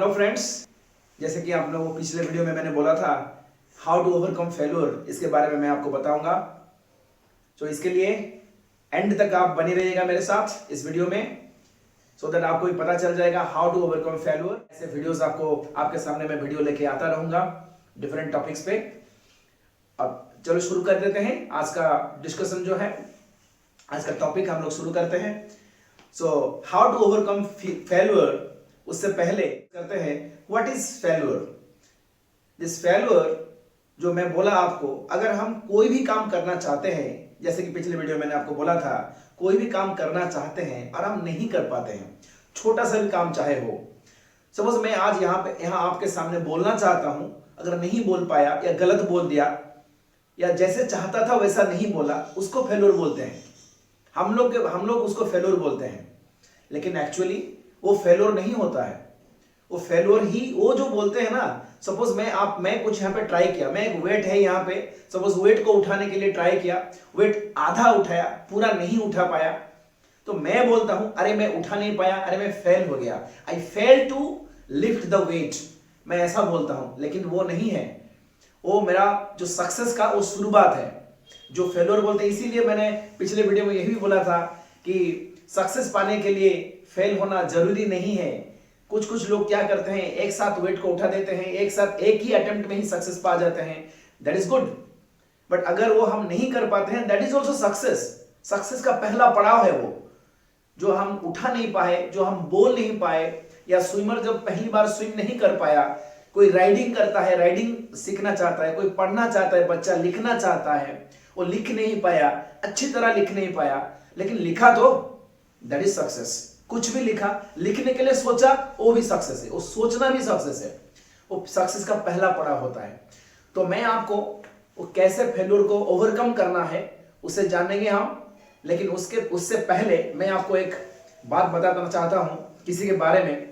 Hello friends, जैसे कि आप लोगों को पिछले वीडियो में मैंने बोला था हाउ टू ओवरकम फेल्योर, इसके बारे में मैं आपको बताऊंगा। तो इसके लिए एंड तक आप बने रहिएगा मेरे साथ इस वीडियो में, सो दैट आपको भी पता चल जाएगा हाउ टू ओवरकम फेल्योर। ऐसे वीडियोस आपको आपके सामने मैं वीडियो लेके आता रहूंगा डिफरेंट टॉपिक्स पे। अब चलो शुरू कर देते हैं आज का डिस्कशन जो है, आज का टॉपिक हम लोग शुरू करते हैं। So how to overcome failure, उससे पहले करते हैं what is failure. This failure जो मैं बोला आपको, अगर हम कोई भी काम करना चाहते हैं, जैसे कि पिछले वीडियो में मैंने आपको बोला था, कोई भी काम करना चाहते हैं और हम नहीं कर पाते हैं, छोटा सा भी काम चाहे हो। सपोज मैं आज यहाँ आपके सामने बोलना चाहता हूं, अगर नहीं बोल पाया या गलत बोल दिया या जैसे चाहता था वैसा नहीं बोला, उसको फेल्योर बोलते हैं। हम लोग उसको फेल्योर बोलते हैं, लेकिन एक्चुअली वो फेल्योर नहीं होता है। वो फेल्योर ही वो जो बोलते हैं ना, सपोज मैं कुछ यहाँ पे ट्राई किया, मैं एक वेट है यहाँ पे, सपोज वेट को उठाने के लिए ट्राई किया, वेट आधा उठाया, पूरा नहीं उठा पाया, तो मैं बोलता हूं अरे मैं उठा नहीं पाया, अरे मैं फेल हो गया, I fail to lift the weight, मैं ऐसा बोलता हूं। लेकिन वो नहीं है, वो मेरा जो सक्सेस का वो शुरुआत है, जो फेल्योर बोलते हैं। इसीलिए मैंने पिछले वीडियो में यही भी बोला था कि सक्सेस पाने के लिए फेल होना जरूरी नहीं है। कुछ लोग क्या करते हैं, एक साथ वेट को उठा देते हैं, एक साथ एक ही अटेम्प्ट में ही सक्सेस पा जाते हैं, दैट इज गुड। बट अगर वो हम नहीं कर पाते हैं, that is also success. Success का पहला पड़ाव है वो, जो हम उठा नहीं पाए, जो हम बोल नहीं पाए, या स्विमर जब पहली बार स्विम नहीं कर पाया, कोई राइडिंग करता है, राइडिंग सीखना चाहता है, कोई पढ़ना चाहता है, बच्चा लिखना चाहता है, वो लिख नहीं पाया, अच्छी तरह लिख नहीं पाया, लेकिन लिखा तो, दैट इज सक्सेस। कुछ भी लिखा, लिखने के लिए सोचा, वो भी सक्सेस है, वो सोचना भी सक्सेस है, वो सक्सेस का पहला पड़ाव होता है। तो मैं आपको वो कैसे फेल्योर को ओवरकम करना है उसे जानेंगे हम। लेकिन उससे पहले मैं आपको एक बात बताना चाहता हूं किसी के बारे में।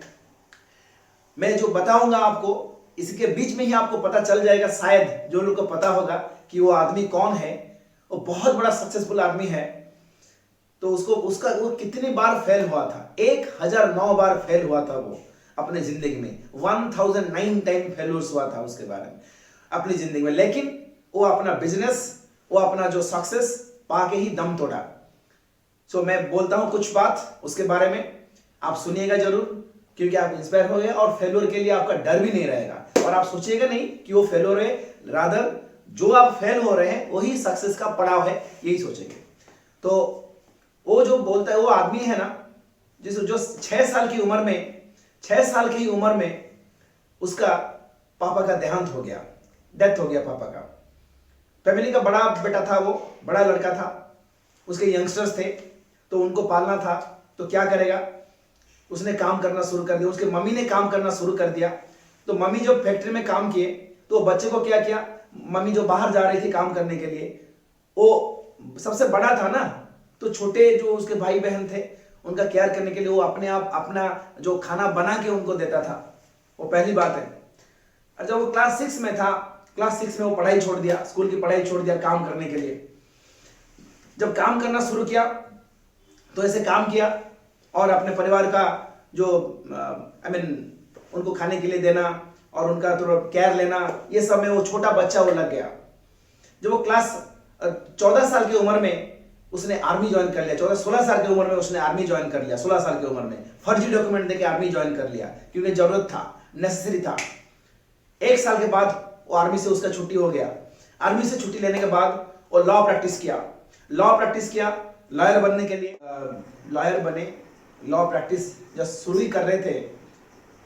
मैं जो बताऊंगा आपको, इसके बीच में ही आपको पता चल जाएगा, शायद जो लोग को पता होगा कि वो आदमी कौन है, वो बहुत बड़ा सक्सेसफुल आदमी है। तो वो कितनी बार फेल हुआ था, 1009 बार फेल हुआ था वो अपने जिंदगी में, 1009 टाइम फेल्योर्स हुआ था उसके बारे में अपनी जिंदगी में। लेकिन वो अपना बिजनेस, वो अपना जो सक्सेस पाके ही दम तोड़ा। सो मैं बोलता हूं कुछ बात उसके बारे में, आप सुनिएगा जरूर, क्योंकि आप इंस्पायर हो गए और फेल्योर के लिए आपका डर भी नहीं रहेगा, और आप सोचिएगा नहीं कि वो फेल्योर है, रादर जो आप फेल हो रहे हैं वही सक्सेस का पड़ाव है, यही सोचेंगे। तो वो जो बोलता है, वो आदमी है ना, जो 6 साल की उम्र में उसका पापा का देहांत हो गया, डेथ हो गया पापा का। फैमिली का बड़ा बेटा था, वो बड़ा लड़का था, उसके यंगस्टर्स थे, तो उनको पालना था, तो क्या करेगा, उसने काम करना शुरू कर दिया, उसके मम्मी ने काम करना शुरू कर दिया। तो मम्मी जब फैक्ट्री में काम किए, तो बच्चे को क्या किया, मम्मी जो बाहर जा रही थी काम करने के लिए, वो सबसे बड़ा था ना, तो छोटे जो उसके भाई बहन थे उनका केयर करने के लिए वो अपने आप अपना जो खाना बना के उनको देता था। वो पहली बात है। और जब वो क्लास 6 में था, क्लास 6 में वो पढ़ाई छोड़ दिया, स्कूल की पढ़ाई छोड़ दिया काम करने के लिए। जब काम करना शुरू किया, तो ऐसे काम किया और अपने परिवार का जो उनको खाने के लिए देना और उनका थोड़ा केयर लेना, ये सब में वो छोटा बच्चा वो लग गया। जब वो क्लास 14 साल की उम्र में उसने आर्मी ज्वाइन कर लिया, 14-16 साल की उम्र में उसने आर्मी ज्वाइन कर लिया, 16 साल की उम्र में फर्जी डॉक्यूमेंट देके आर्मी ज्वाइन कर लिया, क्योंकि जरूरत था, नेसेसरी था। 1 साल के बाद वो आर्मी से उसका छुट्टी हो गया। आर्मी से छुट्टी लेने के बाद वो लॉ प्रैक्टिस किया, लॉयर बनने के लिए लॉयर बने। लॉ प्रैक्टिस जब शुरू ही कर रहे थे,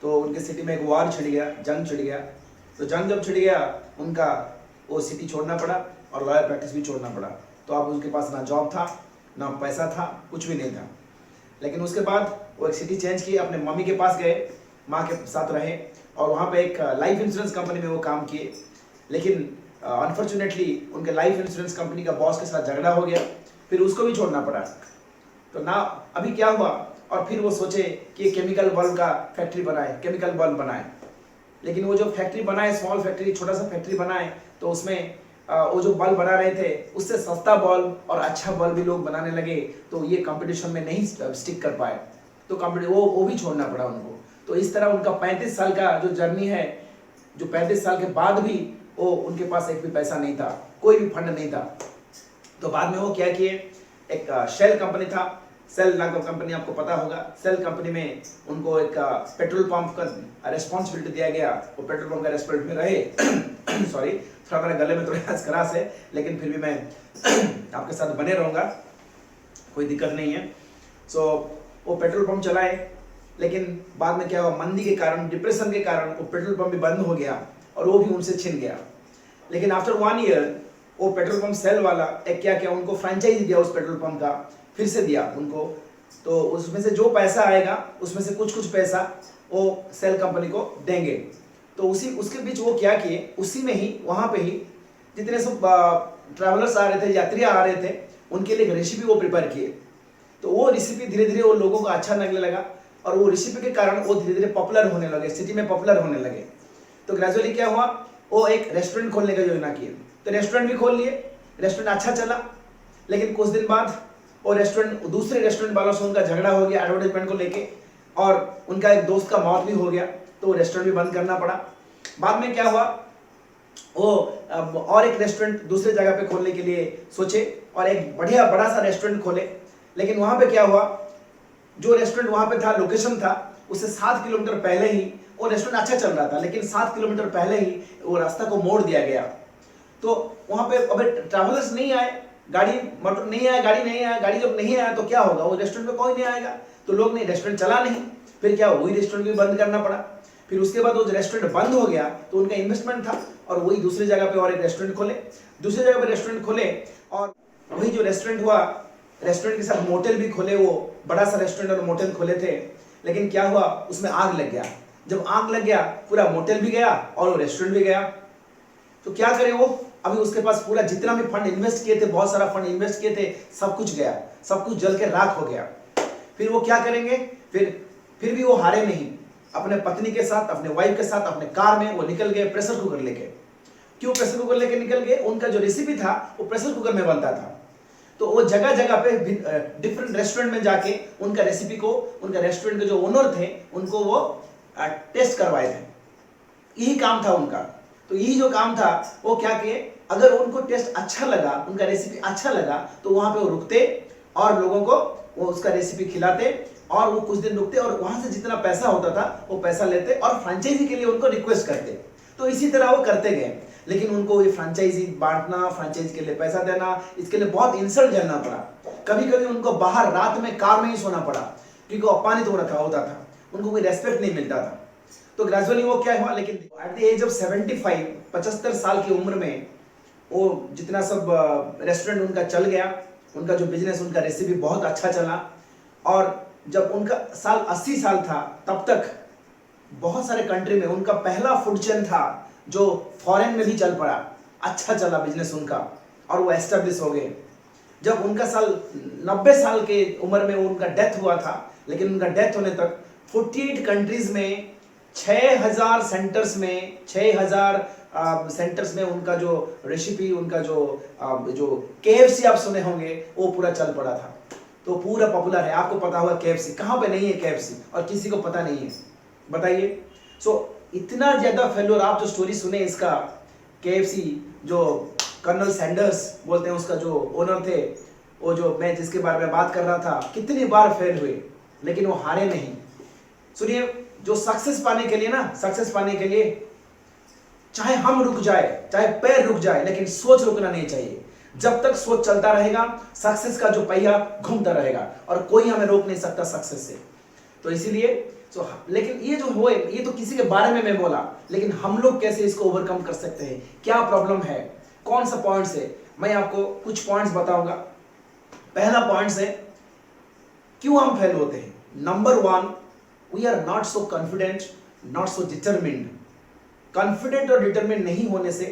तो उनके सिटी में एक वार छिड़ गया, जंग छिड़ गया। तो जंग जब छिड़ गया, उनका वो सिटी छोड़ना पड़ा और लॉयर प्रैक्टिस भी छोड़ना पड़ा। तो अब उनके पास ना जॉब था, ना पैसा था, कुछ भी नहीं था। लेकिन उसके बाद वो एक सिटी चेंज की, अपने मम्मी के पास गए, माँ के साथ रहे, और वहाँ पे एक लाइफ इंश्योरेंस कंपनी में वो काम किए। लेकिन अनफॉर्चुनेटली उनके लाइफ इंश्योरेंस कंपनी का बॉस के साथ झगड़ा हो गया, फिर उसको भी छोड़ना पड़ा। तो ना अभी क्या हुआ, और फिर वो सोचे कि केमिकल बल्ब का फैक्ट्री बनाए, केमिकल बल्ब बनाए। लेकिन वो जो फैक्ट्री बनाए, स्मॉल फैक्ट्री, छोटा सा फैक्ट्री बनाए, तो उसमें वो जो बल्ब बना रहे थे, उससे सस्ता बल्ब और अच्छा बल्ब भी लोग बनाने लगे, तो ये कंपटीशन में नहीं स्टिक कर पाए, तो वो भी छोड़ना पड़ा उनको। तो इस तरह उनका 35 साल का जो जर्नी है, जो 35 साल के बाद भी वो उनके पास एक भी पैसा नहीं था, कोई भी फंड नहीं था। तो बाद में वो क्या किए, एक शेल कंपनी था, सेल नाम का कंपनी आपको पता होगा। सेल कंपनी में उनको एक पेट्रोल पंप का रेस्पॉन्सिबिलिटी दिया गया। वो पेट्रोल पंप का रेस्पॉन्सिबिलिटी में रहे सॉरी, थोड़ा मेरे गले में थोड़ा खराश है, लेकिन फिर भी मैं आपके साथ बने रहूँगा, कोई दिक्कत नहीं है। सो वो पेट्रोल पंप चलाए, लेकिन बाद में क्या हुआ, मंदी के कारण, डिप्रेशन के कारण वो पेट्रोल पंप भी बंद हो गया और वो भी उनसे छिन गया। लेकिन आफ्टर 1 ईयर वो पेट्रोल पंप सेल वाला एक क्या किया, उनको फ्रेंचाइजी दिया उस पेट्रोल पंप का, फिर से दिया उनको। तो उसमें से जो पैसा आएगा उसमें से कुछ पैसा वो सेल कंपनी को देंगे। तो उसके बीच वो क्या किए, उसी में ही वहाँ पे ही जितने सब ट्रैवलर्स आ रहे थे, यात्री आ रहे थे, उनके लिए एक रेसिपी वो प्रिपेयर किए। तो वो रेसिपी धीरे धीरे वो लोगों को अच्छा लगने लगा और वो रेसिपी के कारण वो धीरे धीरे पॉपुलर होने लगे, सिटी में पॉपुलर होने लगे। तो ग्रेजुअली क्या हुआ, वो एक रेस्टोरेंट खोलने का योजना किए। तो रेस्टोरेंट भी खोल लिए, रेस्टोरेंट अच्छा चला, लेकिन कुछ दिन बाद वो रेस्टोरेंट, दूसरे रेस्टोरेंट वालों से उनका झगड़ा हो गया एडवर्टाइजमेंट को लेके, और उनका एक दोस्त का मौत भी हो गया, तो वो रेस्टोरेंट भी बंद करना पड़ा। बाद में क्या हुआ, वो और एक रेस्टोरेंट दूसरे जगह पे खोलने के लिए सोचे और एक बढ़िया बड़ा सा रेस्टोरेंट खोले। लेकिन वहां पे क्या हुआ, जो रेस्टोरेंट वहां पे था, लोकेशन था, उससे 7 किलोमीटर पहले ही वो रेस्टोरेंट अच्छा चल रहा था, लेकिन 7 किलोमीटर पहले ही वो रास्ता को मोड़ दिया गया। तो वहां पे अब ट्रैवलर्स नहीं आए, गाड़ी मोटर नहीं आया, गाड़ी जब नहीं आया तो क्या होगा, वो रेस्टोरेंट पे कोई नहीं आएगा, तो लोग नहीं, रेस्टोरेंट चला नहीं। फिर क्या, वही रेस्टोरेंट भी बंद करना पड़ा। फिर उसके बाद वो रेस्टोरेंट बंद हो गया तो उनका इन्वेस्टमेंट था, और वही दूसरी जगह पे और एक रेस्टोरेंट खोले, दूसरी जगह पे रेस्टोरेंट खोले, और वही जो रेस्टोरेंट हुआ, रेस्टोरेंट के साथ मोटेल भी खोले, वो बड़ा सा रेस्टोरेंट और मोटेल खोले थे। लेकिन क्या हुआ, उसमें आग लग गया। जब आग लग गया, पूरा मोटेल भी गया और वो रेस्टोरेंट भी गया। तो क्या करे वो, अभी उसके पास पूरा जितना भी फंड इन्वेस्ट किए थे, बहुत सारा फंड इन्वेस्ट किए थे, सब कुछ गया, सब कुछ जल के राख हो गया। फिर वो क्या करेंगे, फिर भी वो हारे नहीं, अपने पत्नी के साथ, अपने वाइफ के साथ, अपने कार में वो निकल गए प्रेशर कुकर लेके। क्यों प्रेशर कुकर लेके निकल गए, उनका जो रेसिपी था वो प्रेशर कुकर में बनता था। तो वो जगह जगह पे डिफरेंट रेस्टोरेंट में जाके उनका रेसिपी को, उनका रेस्टोरेंट के जो ओनर थे उनको वो टेस्ट करवाए थे। यही काम था उनका। तो यही जो काम था वो क्या किए, अगर उनको टेस्ट अच्छा लगा, उनका रेसिपी अच्छा लगा, तो वहां पे वो रुकते और लोगों को वो उसका रेसिपी खिलाते, और वो कुछ दिन रुकते और वहां से जितना पैसा होता था वो पैसा लेते और फ्रेंचाइजी के लिए उनको रिक्वेस्ट करते। तो इसी तरह वो करते गए। लेकिन उनको ये फ्रेंचाइजी बांटना, फ्रेंचाइजी के लिए पैसा देना, इसके लिए बहुत इंसल्ट झेलना पड़ा। कभी कभी उनको बाहर रात में कार में ही सोना पड़ा, क्योंकि वो अपमानित हो रखा होता था, उनको कोई रेस्पेक्ट नहीं मिलता था। तो ग्रेजुअली वो क्या हुआ, लेकिन एट द एज ऑफ 75, 75 साल की उम्र में वो जितना सब रेस्टोरेंट उनका चल गया, उनका जो बिजनेस, उनका रेसिपी बहुत अच्छा चला। और जब उनका साल 80 साल था, तब तक बहुत सारे कंट्री में उनका पहला फूड चेन था जो फॉरेन में भी चल पड़ा, अच्छा चला बिजनेस उनका, और वो एस्टेब्लिश हो गए। जब उनका साल 90 साल के उम्र में उनका डेथ हुआ था, लेकिन उनका डेथ होने तक 48 कंट्रीज में 6000 सेंटर्स में 6000 सेंटर्स में उनका जो रेसिपी, उनका जो KFC आप सुने होंगे, वो पूरा चल पड़ा था। तो पूरा पॉपुलर है। आपको पता होगा KFC कहाँ पे नहीं है, KFC और किसी को पता नहीं है, बताइए। सो इतना ज्यादा फेल्योर, आप जो स्टोरी सुने इसका, KFC जो कर्नल सैंडर्स बोलते हैं, उसका जो ओनर थे, वो जो मैं जिसके बारे में बात कर रहा था, कितनी बार फेल हुए लेकिन वो हारे नहीं। सुनिए, जो सक्सेस पाने के लिए ना, सक्सेस पाने के लिए चाहे हम रुक जाए, चाहे पैर रुक जाए, लेकिन सोच रुकना नहीं चाहिए। जब तक सोच चलता रहेगा, सक्सेस का जो पहिया घूमता रहेगा और कोई हमें रोक नहीं सकता सक्सेस से। तो इसीलिए लेकिन ये जो हुए, ये तो किसी के बारे में मैं बोला, लेकिन हम लोग कैसे इसको ओवरकम कर सकते हैं, क्या प्रॉब्लम है, कौन सा पॉइंट्स है, मैं आपको कुछ पॉइंट्स बताऊंगा। पहला पॉइंट्स है क्यों हम फेल होते हैं। Number 1, we are not so confident, not so determined. Confident और डिटरमिन्ड नहीं होने से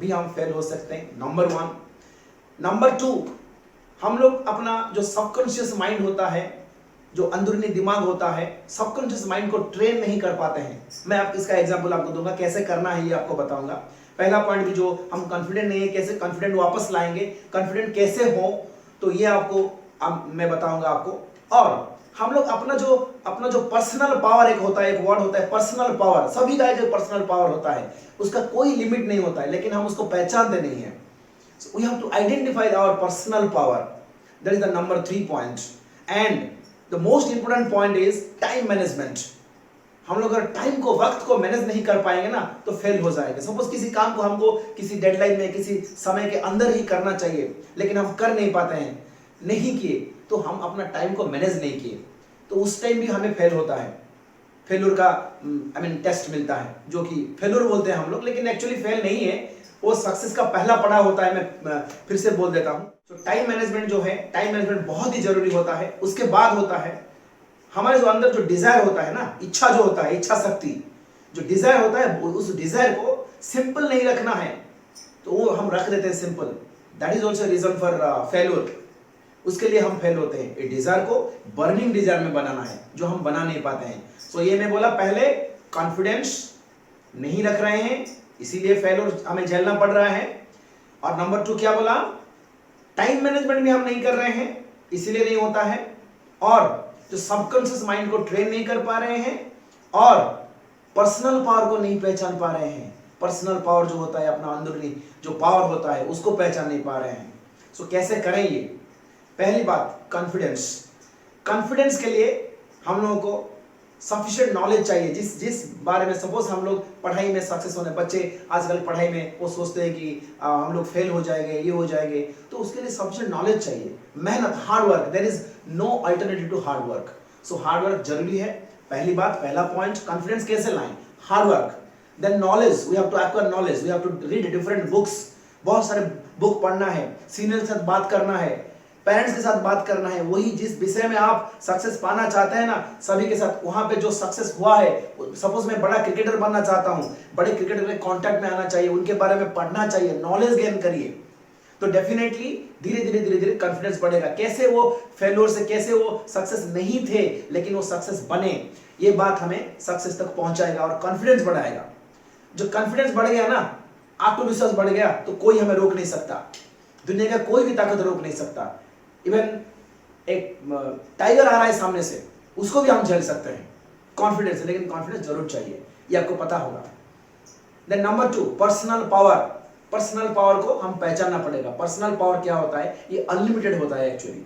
भी हम फेल हो सकते हैं, नंबर 1। नंबर 2, हम लोग अपना जो सबकॉन्शियस माइंड होता है, जो अंदरूनी दिमाग होता है, सबकॉन्शियस माइंड को ट्रेन नहीं कर पाते हैं। मैं आप इसका एग्जांपल आपको दूंगा, कैसे करना है ये आपको बताऊंगा। पहला पॉइंट भी, जो हम कॉन्फिडेंट नहीं है, कैसे कॉन्फिडेंट वापस लाएंगे, कॉन्फिडेंट कैसे हो, तो ये आपको मैं बताऊंगा आपको। और हम लोग अपना जो पर्सनल पावर एक होता है, एक वर्ड होता है पर्सनल पावर, सभी का एक पर्सनल पावर होता है, उसका कोई लिमिट नहीं होता है, लेकिन हम उसको पहचानते नहीं है। So we have to identify our personal power. That is the number 3 point. And the most important point is time management. हम लोग अगर टाइम को, वक्त को मैनेज नहीं कर पाएंगे ना तो फेल हो जाएंगे। सपोज किसी काम को हमको किसी डेडलाइन में, किसी समय के अंदर ही करना चाहिए, लेकिन हम कर नहीं पाते हैं, नहीं किए तो हम अपना टाइम को मैनेज नहीं किए, तो उस टाइम भी हमें फेल होता है। फेल्यूर का टेस्ट मिलता है, जो कि फेल्यूर बोलते हैं हम लोग, लेकिन एक्चुअली फेल नहीं है, वो सक्सेस का पहला पड़ाव होता है। मैं फिर से बोल देता हूं। तो टाइम मैनेजमेंट जो है, टाइम मैनेजमेंट बहुत ही जरूरी होता है। उसके बाद होता है हमारे जो अंदर जो डिजायर होता है ना, इच्छा जो होता है, इच्छा शक्ति, जो डिजायर होता है, उस डिजायर को सिंपल नहीं रखना है, तो वो हम रख देते हैं simple. That is also reason for failure. उसके लिए हम फेल होते हैं। ये डिजायर को बर्निंग डिजायर में बनाना है, जो हम बना नहीं पाते हैं। सो ये मैं बोला, पहले कॉन्फिडेंस नहीं रख रहे हैं, इसीलिए फेल्यूर हमें झेलना पड़ रहा है। और नंबर 2 क्या बोला, टाइम मैनेजमेंट भी हम नहीं कर रहे हैं, इसीलिए नहीं होता है। और जो सबकॉन्शियस माइंड को ट्रेन नहीं कर पा रहे हैं, और पर्सनल पावर को नहीं पहचान पा रहे हैं। पर्सनल पावर जो होता है, अपना अंदरूनी जो पावर होता है, उसको पहचान नहीं पा रहे हैं। सो कैसे करें ये? पहली बात, कॉन्फिडेंस। कॉन्फिडेंस के लिए हम लोगों को सफिशिएंट नॉलेज चाहिए। जिस बारे में, सपोज हम लोग पढ़ाई में सक्सेस होने, बच्चे आजकल पढ़ाई में वो सोचते हैं कि हम लोग फेल हो जाएंगे, ये हो जाएंगे, तो उसके लिए सफिशिएंट नॉलेज चाहिए, मेहनत, hard work. There is no alternative to hard work. So hard work जरूरी है। पहली बात, पहला पॉइंट, कॉन्फिडेंस कैसे लाएं? Hard work. Then knowledge, we have to acquire knowledge, we have to read different books. बहुत सारे बुक पढ़ना है, सीनियर के साथ बात करना है, पेरेंट्स के साथ बात करना है। वही जिस विषय में आप सक्सेस पाना चाहते हैं ना, सभी के साथ वहां पे जो सक्सेस हुआ है, सपोज मैं बड़ा क्रिकेटर बनना चाहता हूं, बड़े क्रिकेटर के कांटेक्ट में आना चाहिए, उनके बारे में पढ़ना चाहिए, नॉलेज गेन करिए, तो डेफिनेटली धीरे धीरे कॉन्फिडेंस बढ़ेगा। कैसे वो फेल्योर से, कैसे वो सक्सेस नहीं थे लेकिन वो सक्सेस बने, ये बात हमें सक्सेस तक पहुंचाएगा और कॉन्फिडेंस बढ़ाएगा। जो कॉन्फिडेंस बढ़ गया ना, आत्मविश्वास बढ़ गया, तो कोई हमें रोक नहीं सकता, दुनिया का कोई भी ताकत रोक नहीं सकता। इवन एक टाइगर आ रहा है सामने से, उसको भी हम झेल सकते हैं कॉन्फिडेंस, लेकिन कॉन्फिडेंस जरूर चाहिए, ये आपको पता होगा। Then number 2, personal power. Personal power को हम पहचानना पड़ेगा। पर्सनल पावर क्या होता है? ये अनलिमिटेड होता है एक्चुअली,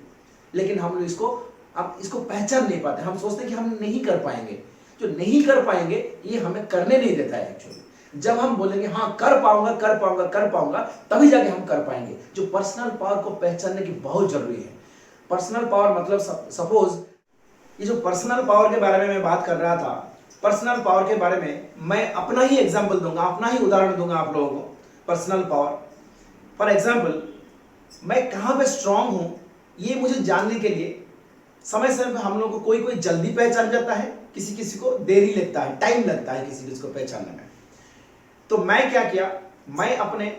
लेकिन हम लोग इसको पहचान नहीं पाते। हम सोचते हैं कि हम नहीं कर पाएंगे। जो नहीं कर पाएंगे ये हमें करने नहीं देता है एक्चुअली। जब हम बोलेंगे हाँ कर पाऊंगा, कर पाऊंगा, कर पाऊंगा, तभी जाके हम कर पाएंगे। जो पर्सनल पावर को पहचानने की बहुत जरूरी है। पर्सनल पावर मतलब सपोज ये जो पर्सनल पावर के बारे में मैं बात कर रहा था, पर्सनल पावर के बारे में मैं अपना ही एग्जांपल दूंगा, अपना ही उदाहरण दूंगा आप लोगों को। पर्सनल पावर, फॉर एग्जांपल, मैं कहां पे स्ट्रांग हूं ये मुझे जानने के लिए समय समय पे हम लोग को कोई जल्दी पहचान जाता है, किसी को देरी लगता है, टाइम लगता है किसी को पहचानने में। तो मैं क्या किया, मैं अपने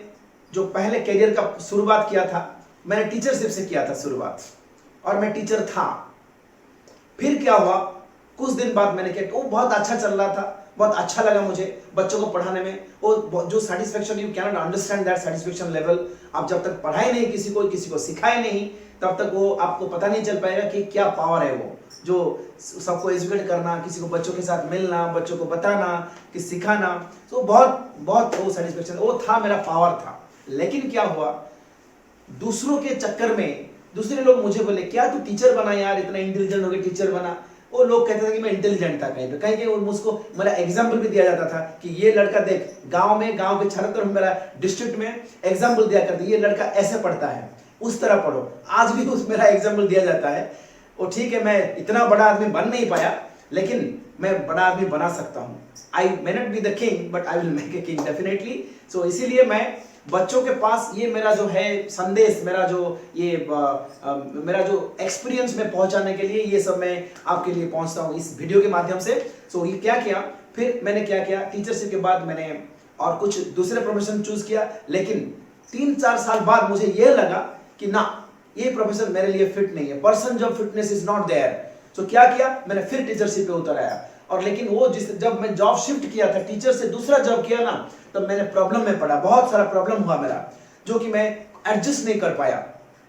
जो पहले करियर का शुरुआत किया था, मैंने टीचरशिप से किया था शुरुआत, और मैं टीचर था। फिर क्या हुआ, कुछ दिन बाद मैंने किया, वो बहुत अच्छा चल रहा था, बहुत अच्छा लगा मुझे बच्चों को पढ़ाने में। वो जो satisfaction, you can not understand that satisfaction level. आप जब तक पढ़ाए नहीं, किसी को सिखाए नहीं, तब तक वो आपको पता नहीं चल पाएगा कि क्या पावर है वो जो सबको एजुकेट करना, किसी को बच्चों के साथ मिलना, बच्चों को बताना, कि सिखाना। तो बहुत वो सेटिस्फेक्शन, वो था, मेरा पावर था। लेकिन क्या हुआ, दूसरों के चक्कर में दूसरे लोग मुझे बोले क्या तू टीचर बना यार, इतना इंटेलिजेंट हो गया टीचर बना। वो लोग कहते थे कि मैं इंटेलिजेंट था कहीं पे मुझको मेरा एग्जाम्पल भी दिया जाता था कि ये लड़का देख, गांव के चारों तरफ मेरा डिस्ट्रिक्ट में एग्जाम्पल दिया करते, ये लड़का ऐसे पढ़ता है, उस तरह पढ़ो। आज भी उस मेरा एग्जाम्पल दिया जाता है। वो ठीक है, मैं इतना बड़ा आदमी बन नहीं पाया, लेकिन मैं बड़ा आदमी बना सकता हूँ। I may not be the king but I will make a king definitely. So इसीलिए मैं बच्चों के पास ये मेरा जो है संदेश, मेरा जो एक्सपीरियंस में पहुंचाने के लिए ये सब मैं आपके लिए पहुंचता हूं इस वीडियो के माध्यम से। सो ये क्या किया, फिर मैंने क्या किया, टीचरशिप के बाद मैंने और कुछ दूसरे प्रोफेशन चूज किया। लेकिन 3-4 साल बाद मुझे ये लगा कि ना, ये प्रोफेशन मेरे लिए फिट नहीं है। पर्सन जब फिटनेस इज नॉट देयर, तो क्या किया, मैंने फिर टीचरशिप पे उतर आया। और लेकिन वो जब मैं जॉब शिफ्ट किया था, टीचर से दूसरा जॉब किया ना, तब मैंने प्रॉब्लम में पड़ा, बहुत सारा प्रॉब्लम हुआ मेरा, जो कि मैं एडजस्ट नहीं कर पाया।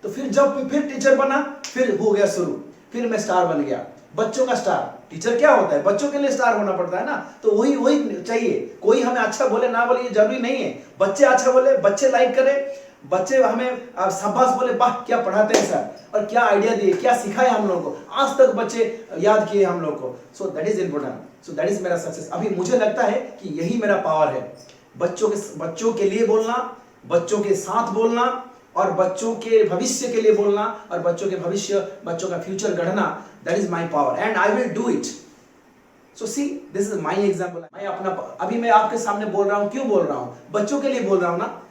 तो फिर जब फिर टीचर बना, फिर हो गया शुरू, फिर मैं स्टार बन गया। बच्चों का स्टार। टीचर क्या होता है, बच्चों के लिए स्टार होना पड़ता है ना, तो वही वही चाहिए। कोई हमें अच्छा बोले ना बोले ये जरूरी नहीं है, बच्चे अच्छा बोले, बच्चे लाइक करें, बच्चे हमें शाबाश बोले, वाह क्या पढ़ाते हैं सर, और क्या आइडिया दिए, क्या सिखाए हम लोगों को, आज तक बच्चे याद किए हम लोग को। So that is important, so that is मेरा सक्सेस। अभी मुझे लगता है कि यही मेरा पावर है, बच्चों के लिए बोलना, बच्चों के साथ बोलना, और बच्चों के भविष्य के लिए बोलना, और बच्चों के भविष्य, बच्चों का फ्यूचर गढ़ना। That is my power and I will do it. So see, this is my example. मैं अपना, अभी मैं आपके सामने बोल रहा हूं, क्यों बोल रहा हूं, बच्चों के लिए बोल रहा हूं ना।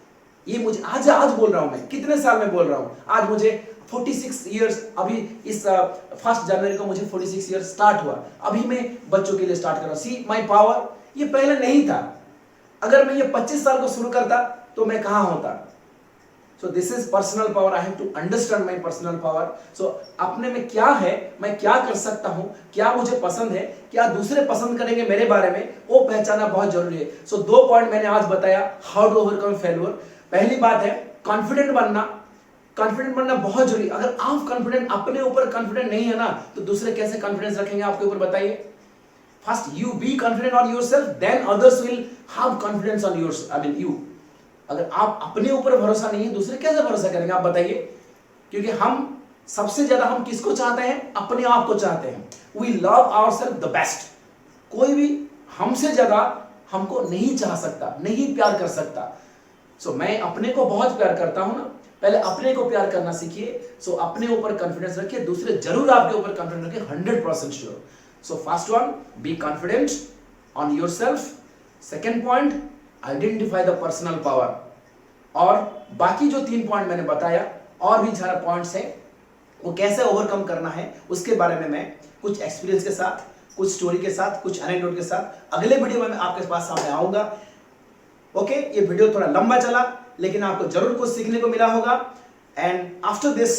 ये मुझे आज बोल रहा हूं, मैं कितने साल में बोल रहा हूं, आज मुझे 46 इयर्स, अभी इस 1 जनवरी को मुझे 46 इयर्स स्टार्ट हुआ, अभी मैं बच्चों के लिए स्टार्ट कर रहा हूं। सी माय पावर, ये पहले नहीं था। अगर मैं ये 25 साल को शुरू करता तो मैं कहां होता। So this is personal power. I have to understand my personal power. So अपने में क्या है, मैं क्या कर सकता हूं, क्या मुझे पसंद है, क्या दूसरे पसंद करेंगे मेरे बारे में, वो पहचानना बहुत जरूरी है। So 2 पॉइंट मैंने आज बताया, हाउ टू ओवरकम फेल्योर। पहली बात है कॉन्फिडेंट बनना। कॉन्फिडेंट बनना बहुत जरूरी। अगर आप कॉन्फिडेंट, अपने ऊपर कॉन्फिडेंट नहीं है ना, तो दूसरे कैसे कॉन्फिडेंस रखेंगे आपके ऊपर, बताइए। First you be confident on yourself, than others will have confidence on your, I mean you. अगर आप अपने ऊपर भरोसा नहीं है, दूसरे कैसे भरोसा करेंगे, आप बताइए। क्योंकि हम सबसे ज्यादा हम किसको चाहते हैं, अपने आप को चाहते हैं। We love ourselves the best. कोई भी हमसे ज्यादा हमको नहीं चाह सकता, नहीं प्यार कर सकता। सो मैं अपने को बहुत प्यार करता हूं ना, पहले अपने को प्यार करना सीखिए। सो अपने ऊपर कॉन्फिडेंस रखिए, दूसरे जरूर आपके ऊपर कॉन्फिडेंस रखिए, 100% sure. So first one, be confident on yourself. Second point, identify the personal power. और बाकी जो 3 पॉइंट मैंने बताया, और भी सारे पॉइंट्स हैं, वो कैसे ओवरकम करना है उसके बारे में मैं कुछ एक्सपीरियंस के साथ, कुछ स्टोरी के साथ, कुछ एनेक्डोट के साथ अगले वीडियो में मैं आपके पास सामने आऊंगा। ओके, ये वीडियो थोड़ा लंबा चला, लेकिन आपको जरूर कुछ सीखने को मिला होगा। And after this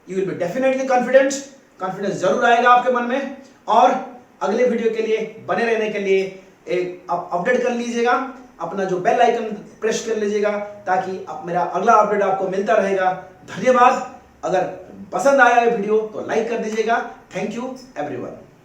you will be definitely confident. Confidence जरूर आएगा आपके मन में। और अगले वीडियो के लिए बने रहने के लिए एक अपडेट कर लीजिएगा, अपना जो बेल आइकन प्रेस कर लीजिएगा, ताकि मेरा अगला अपडेट आपको मिलता रहेगा। धन्यवाद। अगर पसंद आया ये वीडियो तो लाइक कर दीजिएगा। Thank you everyone.